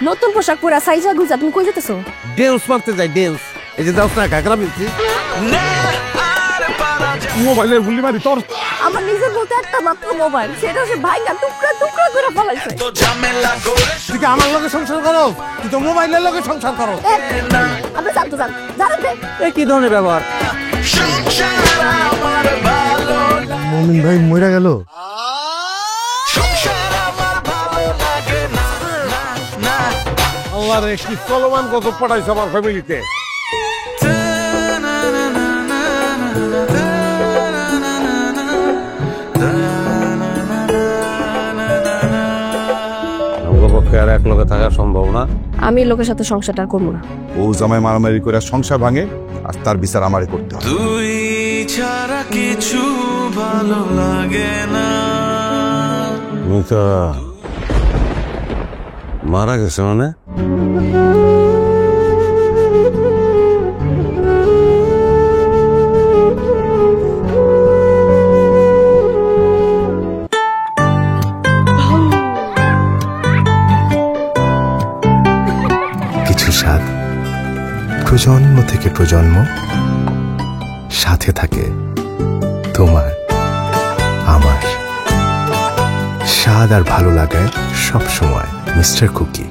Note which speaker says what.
Speaker 1: নতুন পোশাক পরা সাইজা গুজা তুমি কই যেতেছো?
Speaker 2: ডেন্স মারতে যাই ডেন্স। এই যে দাও না ঘাগরা মিলছি। মোবাইলের গুলি মারি তোর।
Speaker 1: আমার নিজের বলতে একটা মাত্র মোবাইল, সেটা সে ভাইঙ্গা টুকরা টুকরা করে ফেলাইছে।
Speaker 2: তুই কি আমার লগে সংসার করো? তুই তো মোবাইলের লগে সংসার করো।
Speaker 1: আপনি জানতো জানেন
Speaker 2: কি ধরনের ব্যবহার?
Speaker 3: মমিন ভাই মইরা গেল।
Speaker 2: আল্লাহ রে কি চলমান কত পড়াইছে আমার ফ্যামিলিতে। আর এক লোকে থাকা সম্ভব না।
Speaker 1: আমি লোকের সাথে সংসারটা করবো না।
Speaker 3: ও জামাই মারামারি করে সংসার ভাঙে, আর তার বিচার আমারে করতে হয়।
Speaker 4: তুই ছাড়া কিছু ভালো লাগে না।
Speaker 2: মারা গেছে মানে?
Speaker 5: কিছু স্বাদ প্রজন্ম থেকে প্রজন্ম সাথে থাকে, তোমার আমার। স্বাদ আর ভালো লাগায় সব সময় মিস্টার কুকি।